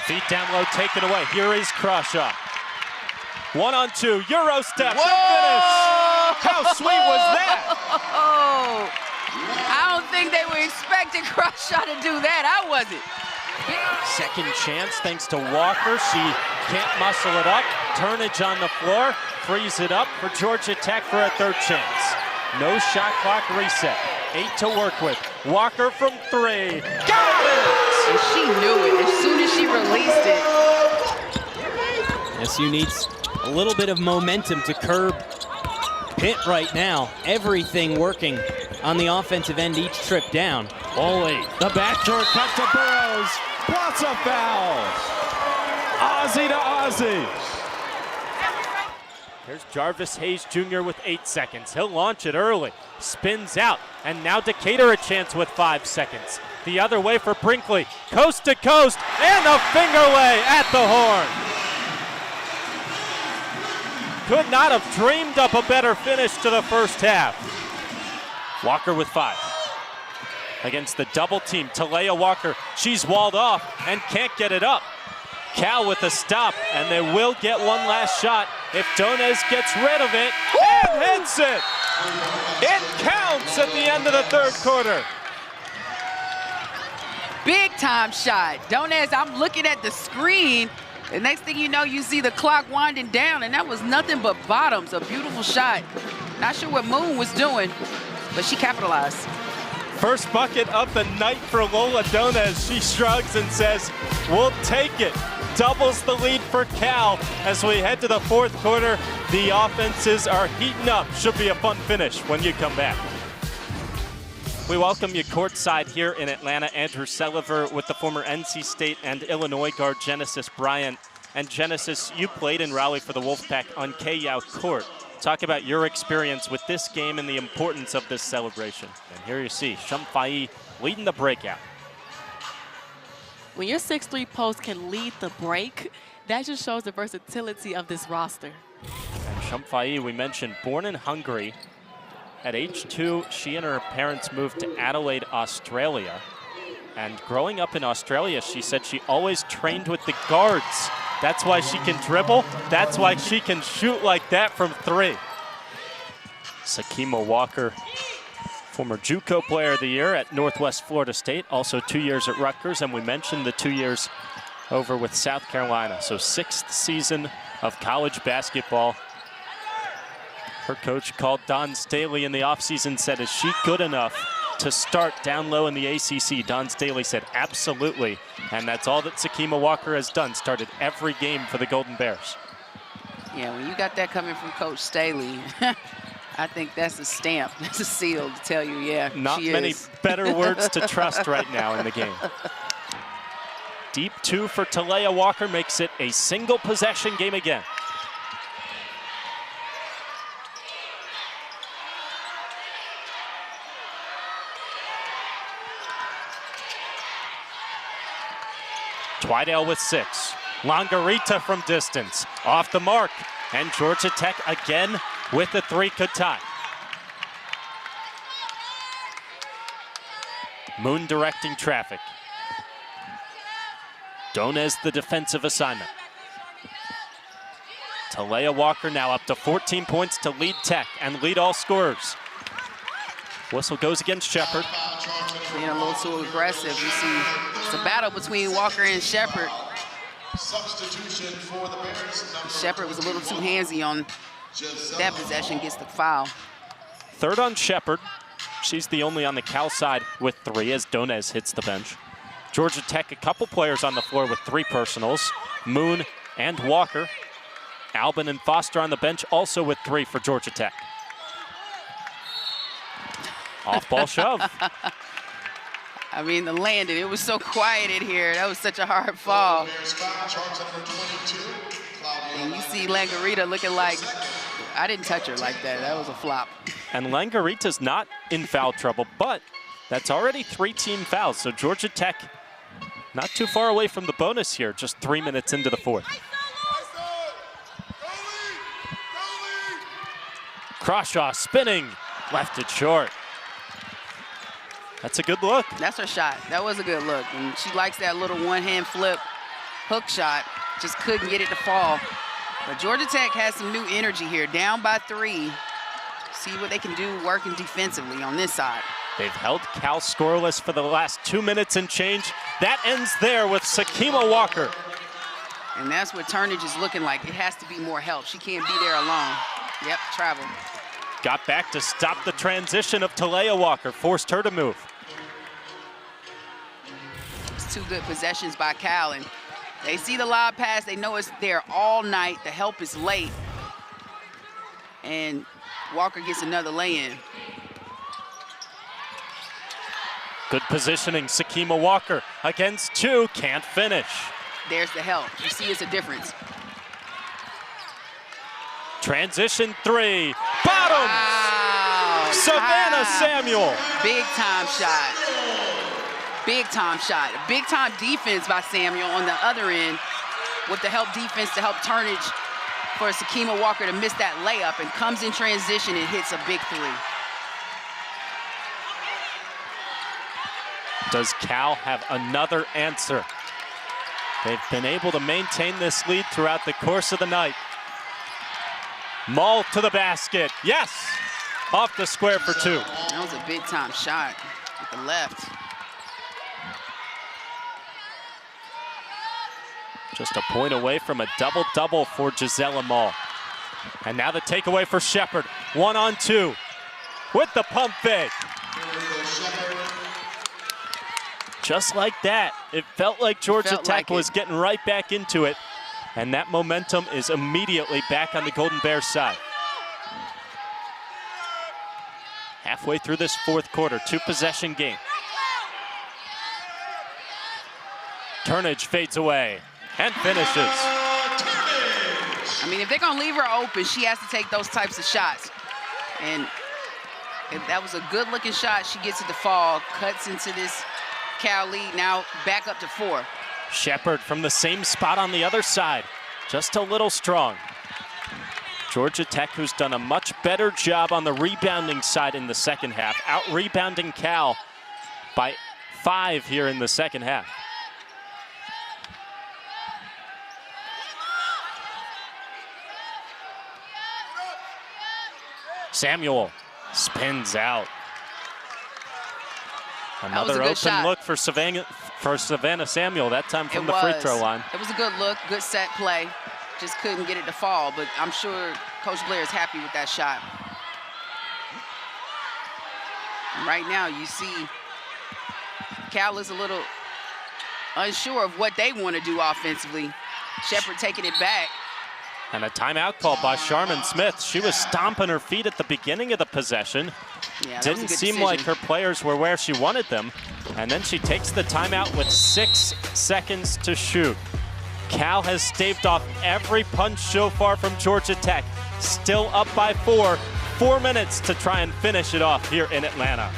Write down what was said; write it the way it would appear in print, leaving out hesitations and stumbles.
Feet down low, taken away. Here is Crusher. 1-on-2, Euro step, Whoa! and finish. How sweet was that? Oh, I don't think they were expecting Crusher to do that. I wasn't. Second chance thanks to Walker. She can't muscle it up. Turnage on the floor. Frees it up for Georgia Tech for a third chance. No shot clock reset. 8 to work with. Walker from 3. Got it! And she knew it as soon as she released it. SU needs a little bit of momentum to curb Pitt right now. Everything working on the offensive end each trip down. Ollie, the backdoor cut to Burrows. Lots of fouls. Ozzie to Ozzie. Here's Jarvis Hayes Jr. with 8 seconds. He'll launch it early. Spins out. And now Decatur a chance with 5 seconds. The other way for Brinkley. Coast to coast. And a finger lay at the horn. Could not have dreamed up a better finish to the first half. Walker with 5. Against the double team, Talea Walker. She's walled off and can't get it up. Cal with a stop, and they will get one last shot if Donez gets rid of it and hits it. It counts at the end of the third quarter. Big time shot. Donez, I'm looking at the screen. The next thing you know, you see the clock winding down, and that was nothing but bottoms. A beautiful shot. Not sure what Moon was doing, but she capitalized. First bucket of the night for Lola Donez. She shrugs and says, we'll take it. Doubles the lead for Cal as we head to the fourth quarter. The offenses are heating up. Should be a fun finish when you come back. We welcome you courtside here in Atlanta. Andrew Selover with the former NC State and Illinois guard Genesis Bryant. And Genesis, you played in Raleigh for the Wolfpack on K-Yao Court. Talk about your experience with this game and the importance of this celebration. And here you see Shumfai leading the breakout. When your 6'3" post can lead the break, that just shows the versatility of this roster. And Shumfai, we mentioned, born in Hungary. At age 2, she and her parents moved to Adelaide, Australia. And growing up in Australia, she said she always trained with the guards. That's why she can dribble. That's why she can shoot like that from 3. Sakima Walker, former JUCO Player of the Year at Northwest Florida State, also 2 years at Rutgers, and we mentioned the 2 years over with South Carolina. So 6th season of college basketball. Her coach called Don Staley in the offseason, said, is she good enough to start down low in the ACC? Don Staley said, absolutely. And that's all that Sakima Walker has done, started every game for the Golden Bears. Yeah, when you got that coming from Coach Staley, I think that's a stamp, that's a seal to tell you, yeah, not she many is. better words to trust right now in the game. Deep 2 for Talea Walker makes it a single possession game again. Twydale with 6. Longarita from distance. Off the mark. And Georgia Tech again with the 3 could tie. Moon directing traffic. Donez the defensive assignment. Talea Walker now up to 14 points to lead Tech and lead all scorers. Whistle goes against Shepard. Being a little too aggressive. You see it's a battle between Walker and Shepard. Substitution for the Bears. Shepard was a little too handsy on that possession, gets the foul. 3rd on Shepard. She's the only on the Cal side with 3 as Donez hits the bench. Georgia Tech, a couple players on the floor with 3 personals. Moon and Walker. Albin and Foster on the bench also with 3 for Georgia Tech. Off-ball shove. I mean, the landing, it was so quiet in here. That was such a hard fall. And you see Langarita looking like, I didn't touch her like that. That was a flop. And Langarita's not in foul trouble, but that's already 3 team fouls. So Georgia Tech not too far away from the bonus here, just 3 minutes into the 4th. Croshaw spinning, left it short. That's a good look. That's her shot. That was a good look. And she likes that little one-hand flip. hook shot. Just couldn't get it to fall. But Georgia Tech has some new energy here, down by 3. See what they can do working defensively on this side. They've held Cal scoreless for the last 2 minutes and change. That ends there with Sakima Walker. And that's what Turnage is looking like. It has to be more help. She can't be there alone. Yep, travel. Got back to stop the transition of Talea Walker, forced her to move. It's 2 good possessions by Cal, and they see the lob pass. They know it's there all night. The help is late. And Walker gets another lay-in. Good positioning, Sakima Walker against 2, can't finish. There's the help. You see it's a difference. Transition 3, bottom! Wow. Savannah Samuel. Big time shot. Big time shot. A big time defense by Samuel on the other end with the help defense to help Turnage for Sakima Walker to miss that layup, and comes in transition and hits a big 3. Does Cal have another answer? They've been able to maintain this lead throughout the course of the night. Mull to the basket. Yes! Off the square for 2. That was a big time shot with the left. Just a point away from a double-double for Gisela Mull. And now the takeaway for Shepherd. 1-on-2 with the pump fake. Just like that, it felt like Georgia Tech was getting right back into it. And that momentum is immediately back on the Golden Bears side. Halfway through this 4th quarter, 2-possession game. Turnage fades away and finishes. I mean, if they're gonna leave her open, she has to take those types of shots. And if that was a good looking shot, she gets it to fall, cuts into this Cal lead, now back up to 4. Shepherd from the same spot on the other side, just a little strong. Georgia Tech, who's done a much better job on the rebounding side in the second half, out-rebounding Cal by 5 here in the second half. Samuel spins out. Another open shot. look for Savannah Samuel, that time from the free throw line. It was a good look, good set play. Just couldn't get it to fall, but I'm sure Coach Blair is happy with that shot. And right now, you see Cal is a little unsure of what they want to do offensively. Shepherd taking it back. And a timeout called by Sharman Smith. She was stomping her feet at the beginning of the possession. Yeah, didn't seem like her players were where she wanted them. And then she takes the timeout with 6 seconds to shoot. Cal has staved off every punch so far from Georgia Tech. Still up by 4. 4 minutes to try and finish it off here in Atlanta.